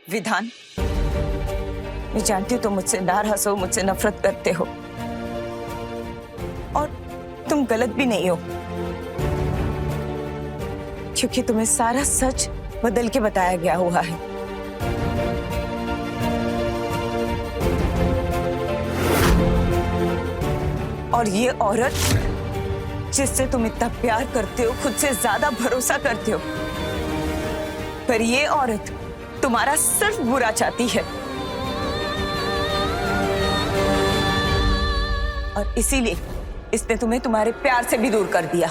विधान, मैं जानती हूँ तुम मुझसे नाराज हो, मुझसे नफरत करते हो, और तुम गलत भी नहीं हो, क्योंकि तुम्हें सारा सच बदल के बताया गया हुआ है। और ये औरत जिससे तुम इतना प्यार करते हो, खुद से ज्यादा भरोसा करते हो, पर ये औरत तुम्हारा सिर्फ बुरा चाहती है, और इसीलिए इसने तुम्हें तुम्हारे प्यार से भी दूर कर दिया।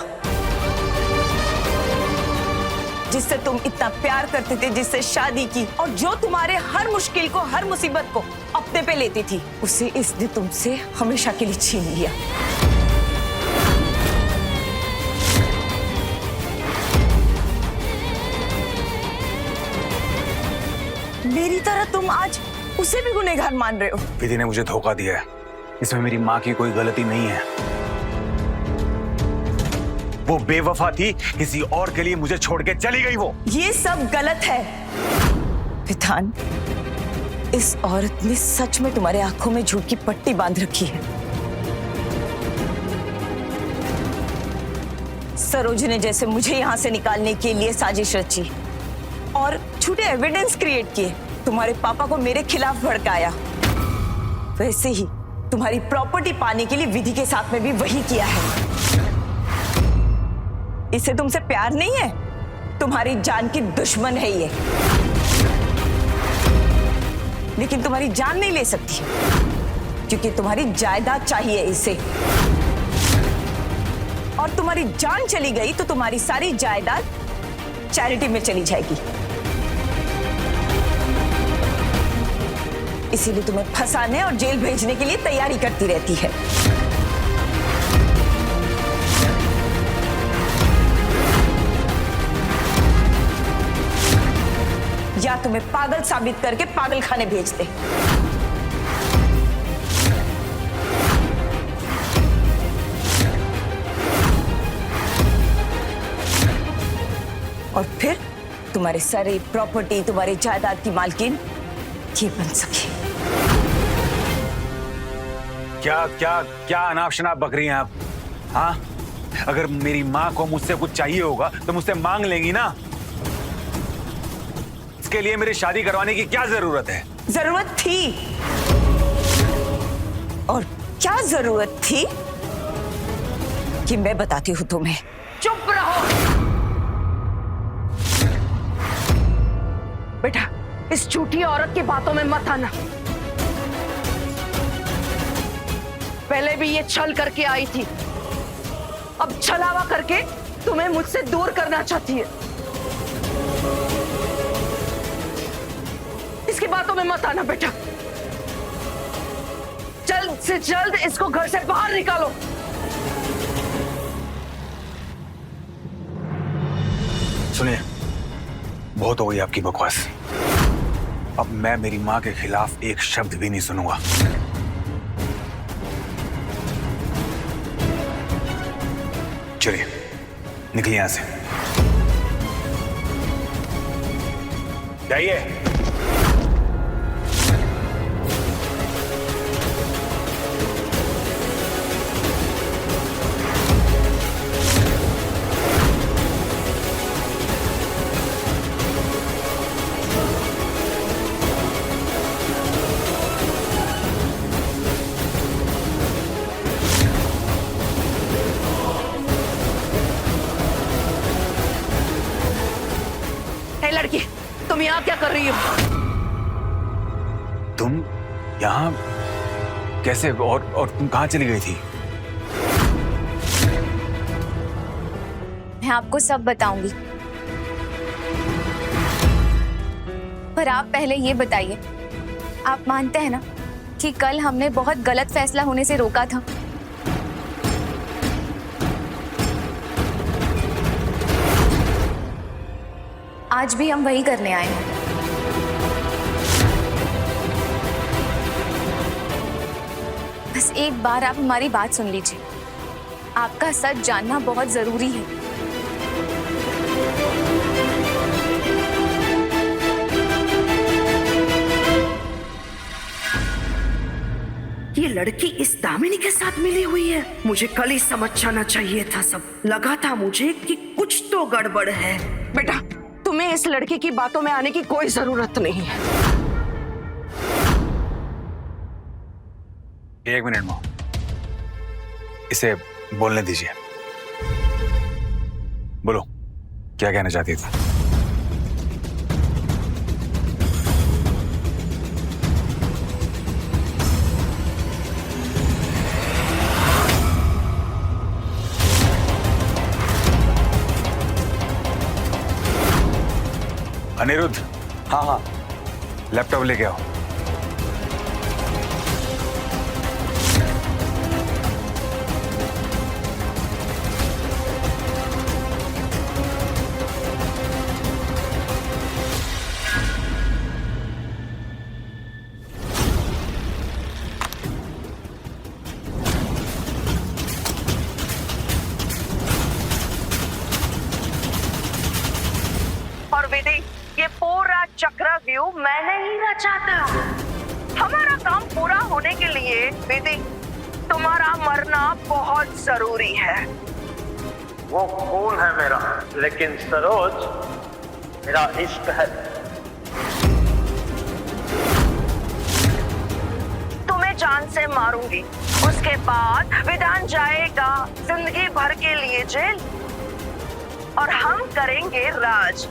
जिससे तुम इतना प्यार करते थे, जिससे शादी की, और जो तुम्हारे हर मुश्किल को, हर मुसीबत को अपने पे लेती थी, उसे इसने तुमसे हमेशा के लिए छीन लिया। मेरी तरह तुम आज उसे भी गुनहगार मान रहे हो। विधि ने मुझे धोखा दिया है, इसमें मेरी माँ की कोई गलती नहीं है। वो बेवफा थी, किसी और के लिए मुझे छोड़ के चली गई वो। ये सब गलत है विधान। इस औरत ने सच में तुम्हारे आंखों में झूठ की पट्टी बांध रखी है। सरोज ने जैसे मुझे यहां से निकालने के लिए साजिश रची और झूठे एविडेंस क्रिएट किए, तुम्हारे पापा को मेरे खिलाफ भड़काया, वैसे ही तुम्हारी प्रॉपर्टी पाने के लिए विधि के साथ में भी वही किया है। इसे तुमसे प्यार नहीं है, तुम्हारी जान की दुश्मन है ये। लेकिन तुम्हारी जान नहीं ले सकती क्योंकि तुम्हारी जायदाद चाहिए इसे, और तुम्हारी जान चली गई तो तुम्हारी सारी जायदाद चैरिटी में चली जाएगी। इसीलिए तुम्हें फंसाने और जेल भेजने के लिए तैयारी करती रहती है। या तुम्हें पागल साबित करके पागल खाने भेज दे। और फिर तुम्हारे सारी प्रॉपर्टी, तुम्हारी जायदाद की मालकिन ये बन सके। क्या क्या क्या अनाप शनाप बक रही हैं आप? हाँ, अगर मेरी माँ को मुझसे कुछ चाहिए होगा तो मुझसे मांग लेंगी ना। इसके लिए मेरी शादी करवाने की क्या जरूरत है? जरूरत थी, और क्या जरूरत थी कि मैं बताती हूं तुम्हें। चुप रहो बेटा, इस झूठी औरत की बातों में मत आना। पहले भी ये छल करके आई थी, अब छलावा करके तुम्हें मुझसे दूर करना चाहती है। इसकी बातों में मत आना बेटा। जल्द से जल्द इसको घर से बाहर निकालो। सुनिए, बहुत हो गई आपकी बकवास। अब मैं मेरी माँ के खिलाफ एक शब्द भी नहीं सुनूंगा। चलिए, निकलिए यहां से, जाइए। लड़की, तुम यहाँ क्या कर रही हो? तुम यहाँ कैसे, और तुम कहाँ चली गई थी? मैं आपको सब बताऊंगी, पर आप पहले ये बताइए, आप मानते हैं ना कि कल हमने बहुत गलत फैसला होने से रोका था? आज भी हम वही करने आए हैं। बस एक बार आप हमारी बात सुन लीजिए। आपका सच जानना बहुत जरूरी है। ये लड़की इस दामिनी के साथ मिली हुई है। मुझे कल ही समझ जाना चाहिए था सब। लगा था मुझे कि कुछ तो गड़बड़ है। बेटा, तुम्हें इस लड़की की बातों में आने की कोई जरूरत नहीं है। एक मिनट माँ, इसे बोलने दीजिए। बोलो, क्या कहना चाहती थी? अनिरुद्ध, हाँ हाँ। लैपटॉप लेके आओ। और विधि, ये पूरा चक्रव्यूह मैंने ही रचा था। हमारा काम पूरा होने के लिए विधि, तुम्हारा मरना बहुत जरूरी है। वो खून है मेरा, लेकिन सरोज मेरा इश्क है। तुम्हें जान से मारूंगी, उसके बाद विधान जाएगा जिंदगी भर के लिए जेल, और हम करेंगे राज,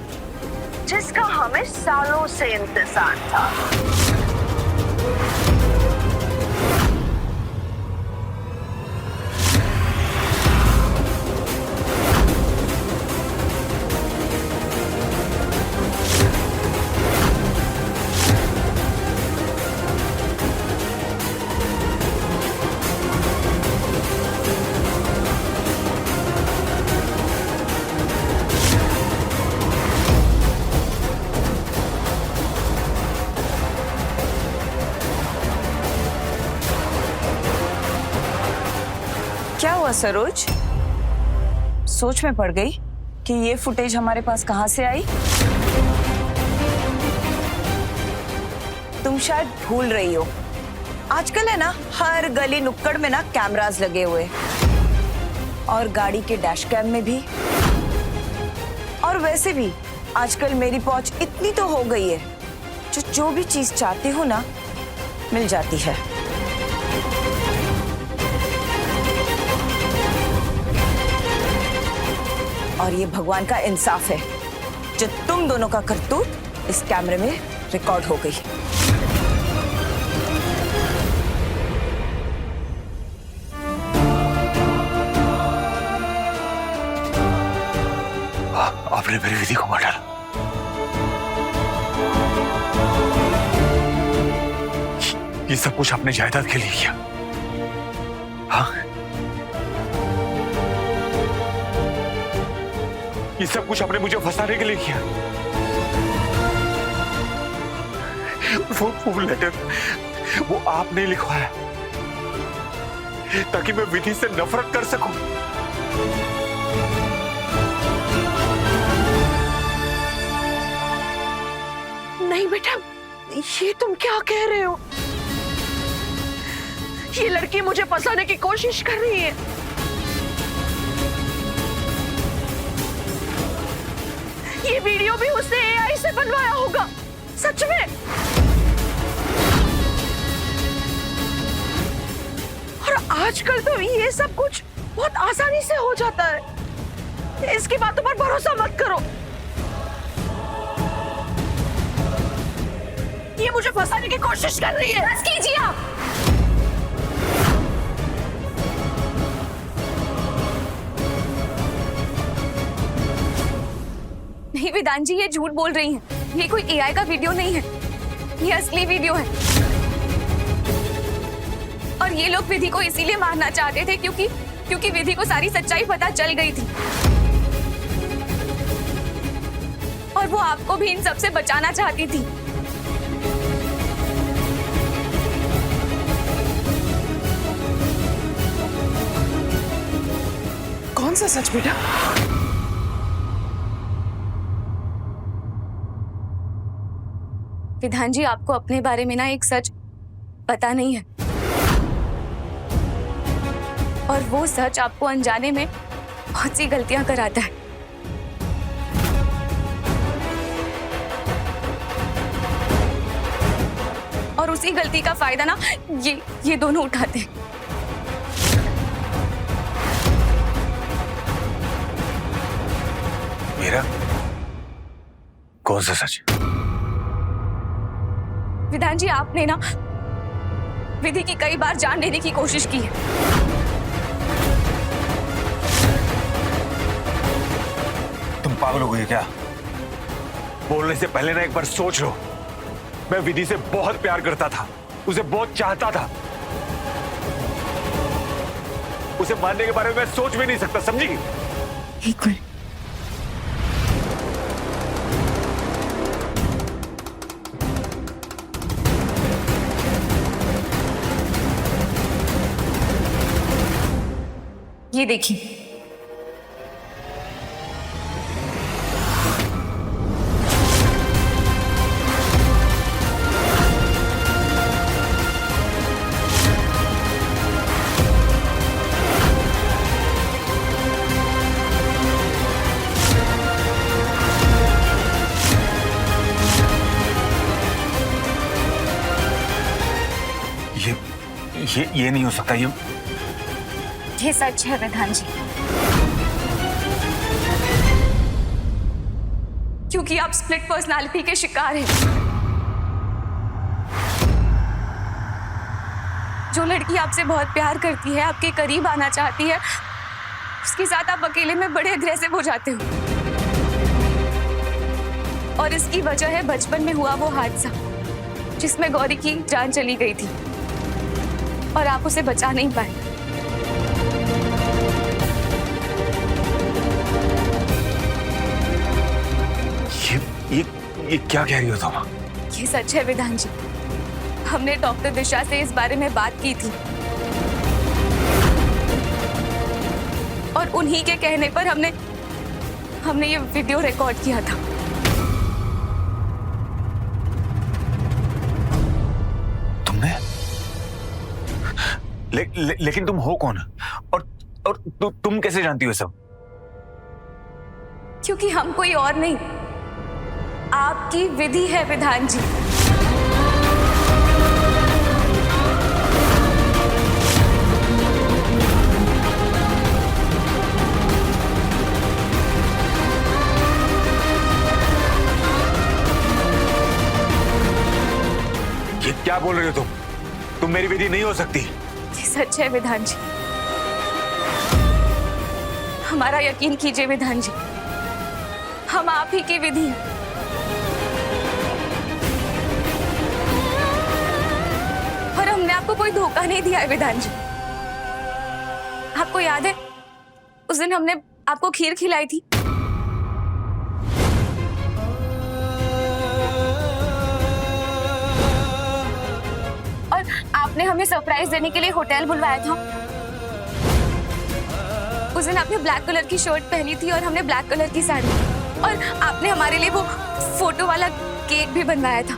जिसका हमें सालों से इंतजार था। क्या हुआ सरोज? सोच में पड़ गई कि ये फुटेज हमारे पास कहां से आई? तुम शायद भूल रही हो, आजकल है ना हर गली नुक्कड़ में ना कैमरास लगे हुए, और गाड़ी के डैश कैम में भी। और वैसे भी आजकल मेरी पहुंच इतनी तो हो गई है, जो भी चीज चाहती हो ना मिल जाती है। और ये भगवान का इंसाफ है, जो तुम दोनों का करतूत इस कैमरे में रिकॉर्ड हो गई। आपने मेरी विधि को मार डाला। ये सब कुछ अपने जायदाद के लिए किया। हाँ, ये सब कुछ आपने मुझे फंसाने के लिए किया। वो लेटर वो आपने लिखवाया ताकि मैं विधि से नफरत कर सकूं। नहीं बेटा, ये तुम क्या कह रहे हो? ये लड़की मुझे फंसाने की कोशिश कर रही है। ये वीडियो भी उसने एआई से बनवाया होगा, सच में। और आजकल तो ये सब कुछ बहुत आसानी से हो जाता है। इसकी बातों पर भरोसा मत करो। ये मुझे फंसाने की कोशिश कर रही है। बस कीजिए आप। नहीं विधान जी, ये झूठ बोल रही हैं। ये कोई एआई का वीडियो नहीं है, ये असली वीडियो है। और ये लोग विधि को इसीलिए मारना चाहते थे क्योंकि विधि को सारी सच्चाई पता चल गई थी, और वो आपको भी इन सब से बचाना चाहती थी। कौन सा सच बेटा? विधान जी, आपको अपने बारे में ना एक सच पता नहीं है। और वो सच आपको अनजाने में बहुत सी गलतियां कराता है। और उसी गलती का फायदा ना ये दोनों उठाते हैं। मेरा कौन सा सच? विधान जी, आपने ना विधि की कई बार जान लेने की कोशिश की है। तुम पागल हो गई क्या? बोलने से पहले ना एक बार सोच लो। मैं विधि से बहुत प्यार करता था, उसे बहुत चाहता था। उसे मारने के बारे में मैं सोच भी नहीं सकता, समझी? एक मिनट। ये देखिए, ये नहीं हो सकता। ये सच है विधान जी, क्योंकि आप स्प्लिट पर्सनालिटी के शिकार हैं। जो लड़की आपसे बहुत प्यार करती है, आपके करीब आना चाहती है, उसके साथ आप अकेले में बड़े अग्रेसिव हो जाते हो। और इसकी वजह है बचपन में हुआ वो हादसा जिसमें गौरी की जान चली गई थी और आप उसे बचा नहीं पाए। ये क्या कह रही हो तुम? ये सच है विधान जी, हमने डॉक्टर दिशा से इस बारे में बात की थी और उन्हीं के कहने पर हमने ये वीडियो रिकॉर्ड किया था। तुमने? लेकिन तुम हो कौन? और तुम कैसे जानती हो सब? क्योंकि हम कोई और नहीं, आपकी विधि है विधान जी। ये क्या बोल रही हो तुम मेरी विधि नहीं हो सकती। ये सच है विधान जी, हमारा यकीन कीजिए विधान जी, हम आप ही की विधि हैं। और हमने आपको कोई धोखा नहीं दिया है विधान जी। आपको याद है उस दिन हमने आपको खीर खिलाई थी? और आपने हमें सरप्राइज देने के लिए होटल बुलवाया था। उस दिन आपने ब्लैक कलर की शर्ट पहनी थी और हमने ब्लैक कलर की साड़ी, और आपने हमारे लिए वो फोटो वाला केक भी बनवाया था।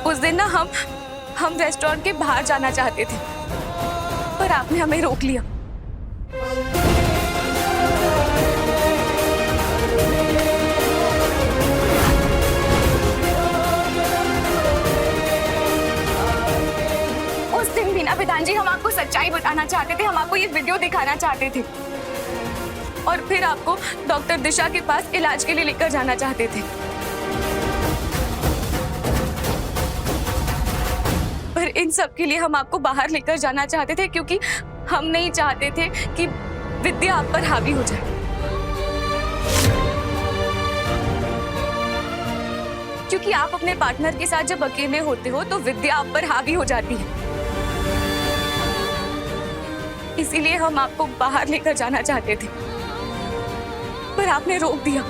उस दिन ना हम रेस्टोरेंट के बाहर जाना चाहते थे, पर आपने हमें रोक लिया। उस दिन भी ना विधान जी, हम आपको सच्चाई बताना चाहते थे, हम आपको ये वीडियो दिखाना चाहते थे और फिर आपको डॉक्टर दिशा के पास इलाज के लिए लेकर जाना चाहते थे। पर इन सब के लिए हम आपको बाहर लेकर जाना चाहते थे, क्योंकि हम नहीं चाहते थे कि विद्या आप पर हावी हो जाए। क्योंकि आप अपने पार्टनर के साथ जब अकेले होते हो तो विद्या आप पर हावी हो जाती है। इसीलिए हम आपको बाहर लेकर जाना चाहते थे, पर आपने रोक दिया।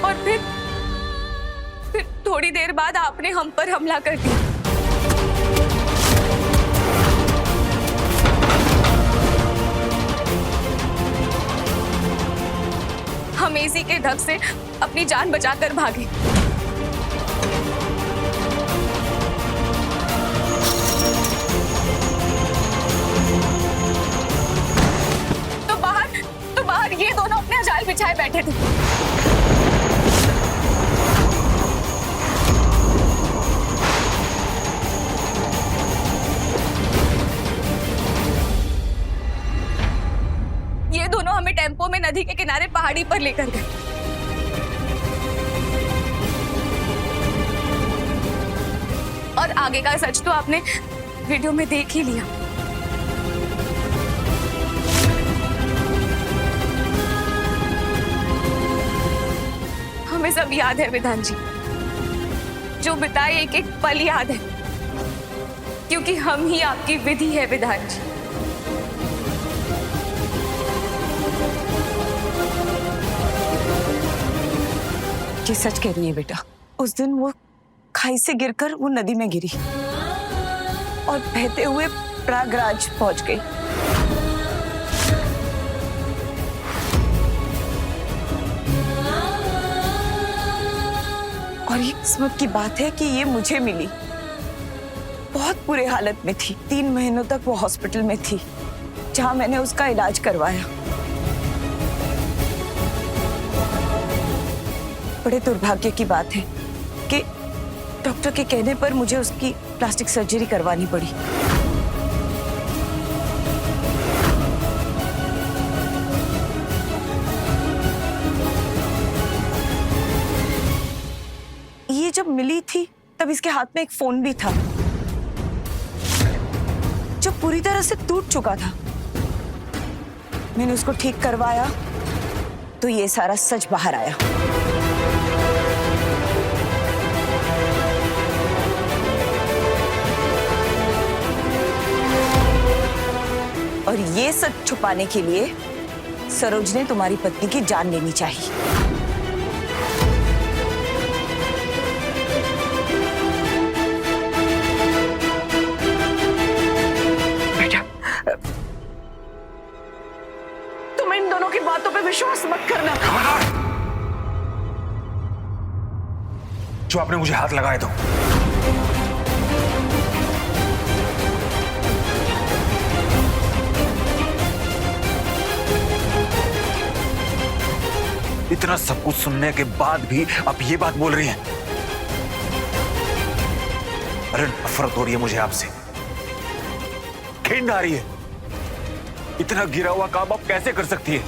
और फिर थोड़ी देर बाद आपने हम पर हमला कर दिया। हम एसी के ढक से अपनी जान बचाकर भागे। तो बाहर ये दोनों अपने जाल बिछाए बैठे थे। ये दोनों हमें टेम्पो में नदी के किनारे पहाड़ी पर लेकर गए। और आगे का सच तो आपने वीडियो में देख ही लिया। हमें सब याद है विधान जी, जो बिताए एक एक पल याद है, क्योंकि हम ही आपकी विधि है विधान जी। ये सच कह रही है बेटा, उस दिन वो खाई से गिरकर वो नदी में गिरी और बहते हुए प्रयागराज पहुंच गई। और ये किस्मत की बात है कि ये मुझे मिली। बहुत बुरे हालत में थी, 3 महीनों तक वो हॉस्पिटल में थी, जहां मैंने उसका इलाज करवाया। बड़े दुर्भाग्य की बात है कि डॉक्टर के कहने पर मुझे उसकी प्लास्टिक सर्जरी करवानी पड़ी। ये जब मिली थी तब इसके हाथ में एक फोन भी था, जो पूरी तरह से टूट चुका था। मैंने उसको ठीक करवाया तो ये सारा सच बाहर आया। और ये सच छुपाने के लिए सरोज ने तुम्हारी पत्नी की जान लेनी चाहिए। बेटा, तुम इन दोनों की बातों पे विश्वास मत करना। खबरदार! जो आपने मुझे हाथ लगाए तो इतना सब कुछ सुनने के बाद भी आप ये बात बोल रही हैं। अरे नफरत हो रही है मुझे आपसे, घिन आ रही है। इतना गिरा हुआ काम आप कैसे कर सकती है?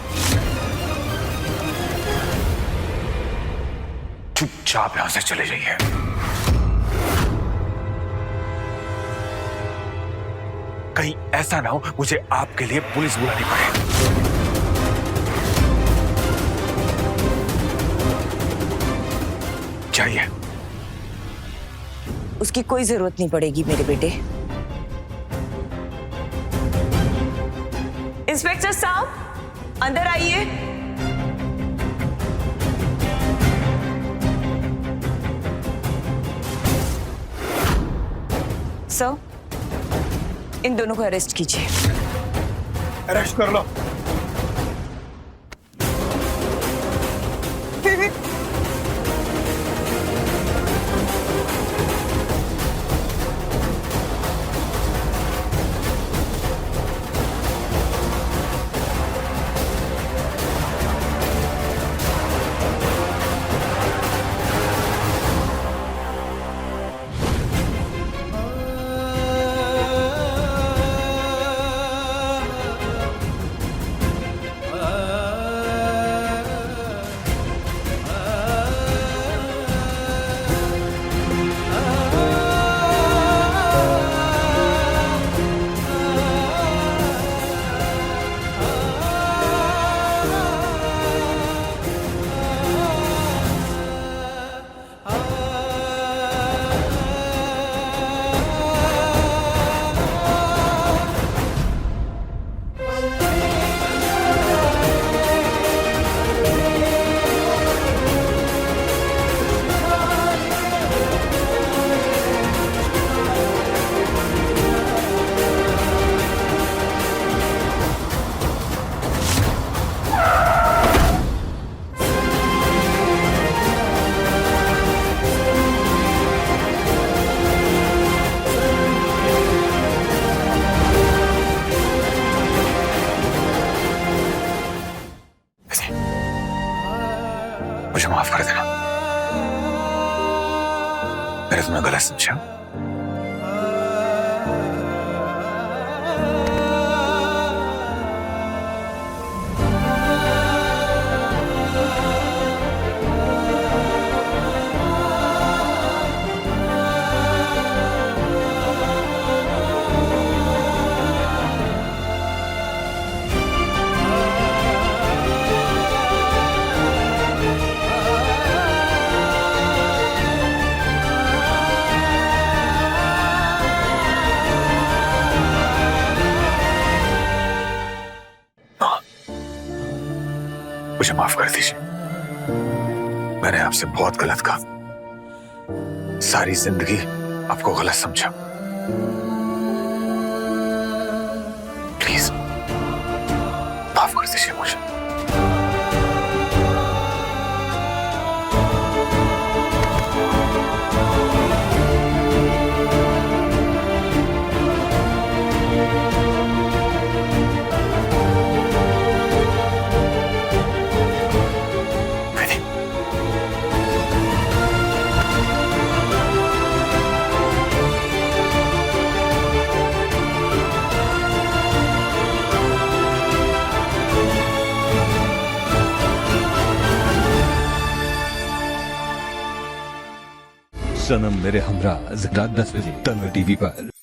चुपचाप यहां से चले जाइए। कहीं ऐसा ना हो मुझे आपके लिए पुलिस बुलानी पड़े। चाहिए। उसकी कोई जरूरत नहीं पड़ेगी मेरे बेटे। इंस्पेक्टर साहब, अंदर आइए। सर, इन दोनों को अरेस्ट कीजिए। अरेस्ट कर लो। मुझे माफ कर देना, मैंने तुम्हें गलत समझा। मुझे माफ कर दीजिए, मैंने आपसे बहुत गलत कहा, सारी जिंदगी आपको गलत समझा। प्लीज माफ कर दीजिए मुझे। सनम मेरे हमरा रात 10 बजे तन्वर टीवी पर।